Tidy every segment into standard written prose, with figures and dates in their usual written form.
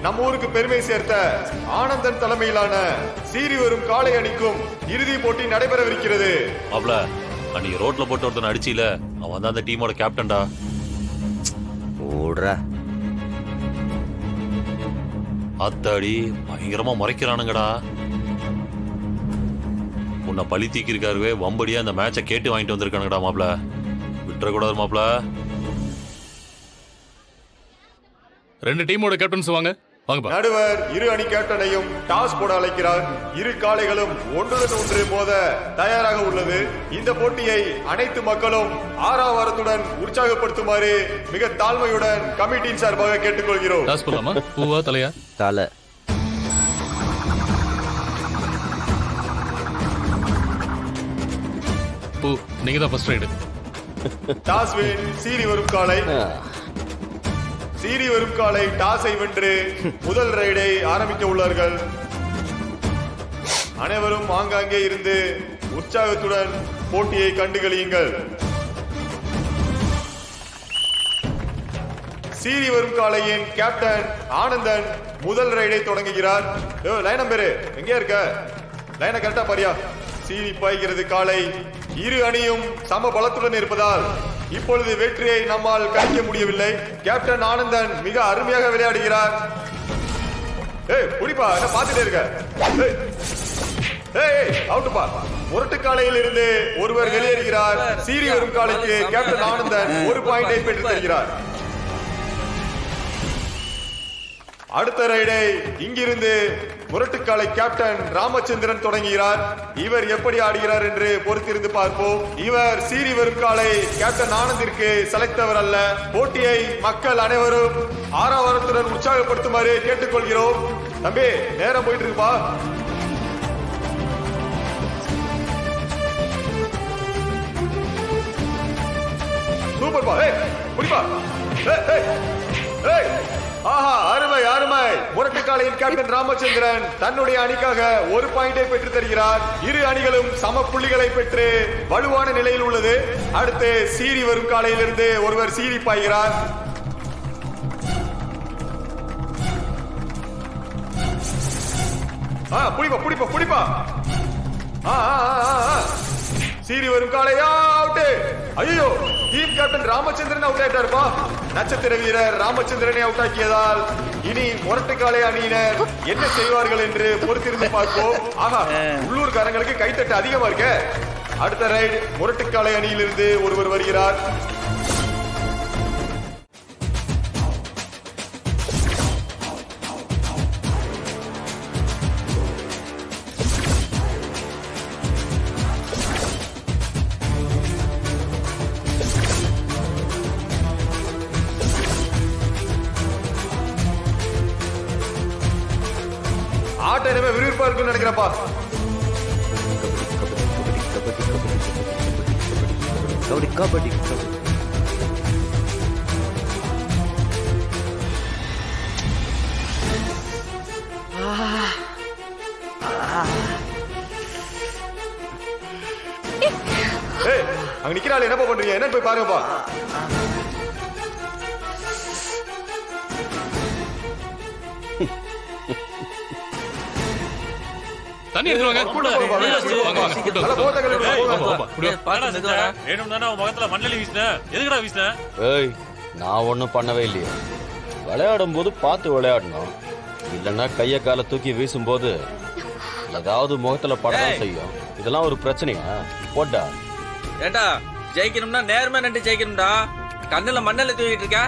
நம்ம ஊருக்கு பெருமை சேர்த்த ஆனந்தன் தலைமையிலான சீறி வரும் காளை அணிக்கும் இறுதி போட்டி நடைபெறவிருக்கிறது. மாப்ள, அன்னைக்கு ரோட்ல போட்டு ஒருத்தன் அடிச்சில, அவன் தான் அந்த டீமோட கேப்டன்டா. ஓடுறா அத்தாடி, பயங்கரமா முறைக்கிறானுங்கடா. உன்னை பழி தீக்கிருக்காருவே, வம்படியா அந்த மேட்சை கேட்டு வாங்கிட்டு வந்திருக்கானுங்கடா மாப்ள. விட்டுறக்கூடாது மாப்ள. ரெண்டு டீமோட கேப்டன்ஸ் வாங்க. நடுவர் இரு அணி கேப்டனையும் டாஸ் போட அழைக்கிறார். இரு காளைகளும் ஒன்றுடன் ஒன்று மோத தயாராக உள்ளது. இந்த போட்டியை அனைத்து மக்களும் ஆரவாரத்துடன் உற்சாகப்படுத்துமாறு மிக தாழ்மையுடன் கமிட்டியின் சார்பாக கேட்டுக்கொள்கிறோம். டாஸ் போலாமா? பூவா தலையா? தலை. பூ, நீங்க தான் ஃபர்ஸ்ட் ரைடு. டாஸ் வின் சீறி வரும் காளை. சீறி வரும் காளை டாஸை வென்று முதல் ரைடை ஆரம்பிக்க உள்ளார்கள். அனைவரும் ஆங்காங்கே இருந்து உற்சாகத்துடன் போட்டியை கண்டுகளியுங்கள். சீறி வரும் காளையின் கேப்டன் ஆனந்தன் முதல் ரைடை தொடங்குகிறார். லைன் நம்பர் எங்கே இருக்க? லைனை கரெக்டா பாரியா. சீறி பாய்கிறது காளை. இரு அணியும் சம பலத்துடன் இருப்பதால் இப்பொழுது வெற்றியை நம்மால் கணிக்க முடியவில்லை. கேப்டன் ஆனந்தன் மிக அருமையாக விளையாடுகிறார். புடிப்பா, என்ன பாத்துட்டே இருக்க? அவுட்டுப்பா. முரட்டு காளையில் இருந்து ஒருவர் வெளியேறுகிறார். சீறி வரும் காளைக்கு கேப்டன் ஆனந்தன் ஒரு பாயிண்டை பெற்று தருகிறார். அடுத்த ரைடை இங்கிருந்து முரட்டுக்காலை கேப்டன் ராமச்சந்திரன் தொடங்குகிறார். இவர் எப்படி ஆடுகிறார் என்று பொறுத்திருந்து பார்ப்போம். இவர் சீறி வரும் காலை கேப்டன் ஆனந்திற்கு செலக்டவர் அல்ல. போட்டியை மக்கள் அனைவரும் ஆரவாரத்துடன் உற்சாகப்படுத்துமாறு கேட்டுக்கொள்கிறோம். தம்பி, நேரம் போயிட்டு இருக்குப்பா. சூப்பர்பா. புடிப்பா. ஆஹா, அருமை அருமை. முரட்டுக்காலையின் கேப்டன் ராமச்சந்திரன் தன்னுடைய அணிக்காக ஒரு பாயிண்டை பெற்று தருகிறார். இரு அணிகளும் சம புள்ளிகளை பெற்று வலுவான நிலையில் உள்ளது. அடுத்து சீறி வரும் காலையிலிருந்து ஒருவர் சீறி பாய்கிறார். புடிப்பா புடிப்பா புடிப்பா. சீறி வரும் காளையா அவுட். ஐயோ, டீம் கேப்டன் ராமச்சந்திரன் அவுட் ஆயிட்டாருப்பா. நட்சத்திர வீரர் ராமச்சந்திரனை அவுட் ஆக்கியதால் இனி முரட்டுக்காலை அணியினர் என்ன செய்வார்கள் என்று பொறுத்திருந்து பார்ப்போம். ஆஹா, உள்ளூர்காரங்களுக்கு கைத்தட்டு அதிகமா இருக்க. அடுத்த ரைடு முரட்டுக்காலை அணியிலிருந்து ஒருவர் வருகிறார். ஆட்ட எனவே விறுவிறுப்பா இருக்குன்னு நினைக்கிறப்பா. கபடி கபடி கபடி. அங்க நிக்கிறாள், என்னப்பா பண்றீங்க? என்ன போய் பாருங்கப்பா. தண்ணி எடுத்துவாங்க. நான் ஒன்னும் பண்ணவே இல்லையே. விளையாடும் போது பார்த்து விளையாடணும். இல்லைன்னா கைய கால தூக்கி வீசும் போது ஏதாவது முகத்துல படம் செய்யும். இதெல்லாம் ஒரு பிரச்சனையா? போட்டா ஏண்டா, ஜெயிக்கணும்னா நேர்மை நன்றி ஜெயிக்கணும்டா. கண்ணுல மண்ணல தூக்கிட்டு இருக்க.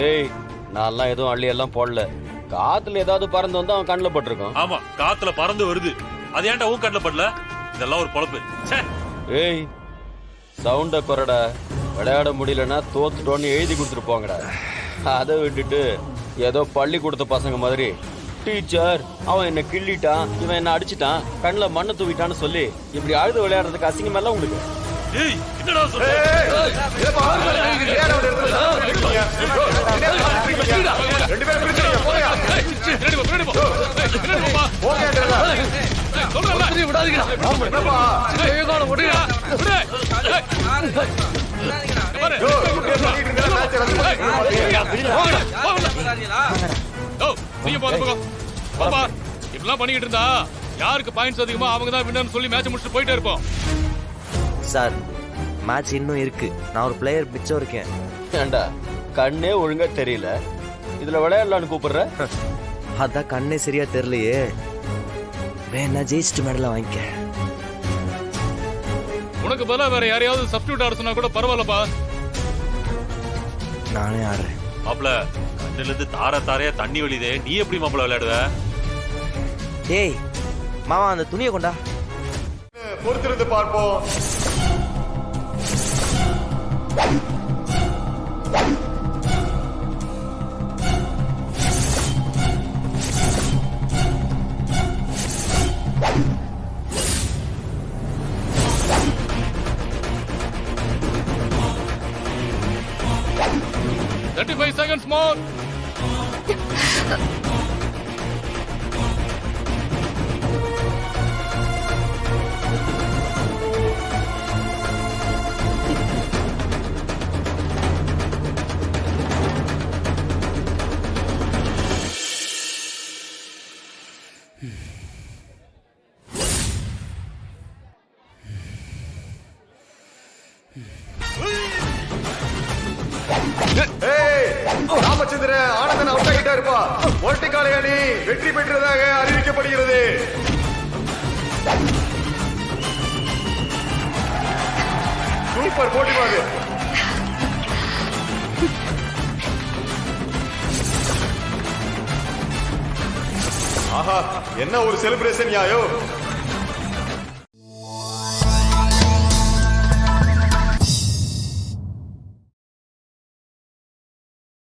ஏய், நான் எதுவும் அள்ளி எல்லாம் போடல. காத்துல ஏதாவது பறந்து வந்து அவன் கண்ணுல பட்டிருக்கான். ஆமா, காத்துல பறந்து வருது. அது ஏன்டா உன் கண்ணுல படல? இதெல்லாம் ஒரு பொழப்பு. ஏய், சவுண்ட குறடா. விளையாட முடியலன்னா தோத்துட்டோன்னு எழுதி கொடுத்துட்டு போங்கடா. அதை விட்டுட்டு ஏதோ பள்ளி கொடுத்த பசங்க மாதிரி டீச்சர் அவன் என்ன கிள்ளிட்டான், இவன் என்ன அடிச்சுட்டான், கண்ணுல மண்ணை தூவிட்டான்னு சொல்லி இப்படி அழுது விளையாடுறதுக்கு அசிங்கம் எல்லாம் உங்களுக்கு. ஓ நீங்க போங்க போங்க பாப்பா இப்படிலாம் பண்ணிக்கிட்டு இருந்தா யாருக்கு பாயிண்ட்ஸ் அதிகமோ அவங்க தான் வின்னர்னு சொல்லி மேட்ச் முடிச்சுட்டு போயிட்டே இருப்போம். சார் மேட்ச் இன்னும் இருக்கு. நான் ஒரு பிளேயர் மிச்சம் இருக்கேன். ஏண்டா கண்ணே ஒழுங்கா தெரியல, இதுல விளையாடலான்னு கூப்பிடுற? அதான் கண்ணே சரியா தெரியலையே. வேணா ஜெயிச்சுட்டு மெடலை வாங்கிக்க. உனக்கு பதிலா வேற யாரையாவது சப்ஸ்டியூட் ஆட சொன்னா கூட பரவாயில்லப்பா. நானே ஆடுறேன். மாப்ள கண்ணுல இருந்து தார தாரையா தண்ணி வலிதே, நீ எப்படி மாப்ள விளையாடுவ? ஏய் மாமா அந்த துணியை கொண்டா. பொறுத்திருந்து பார்ப்போம். Thirty-five seconds more. ஏய், ராமச்சந்திரன் ஆனந்தன் அவுட் ஆகிட்டா இருப்பா. முரட்டுக்காலை அணி வெற்றி பெற்றதாக அறிவிக்கப்படுகிறது. சூப்பர் போட்டிவாது. ஆஹா, என்ன ஒரு செலிப்ரேஷன் யாயோ.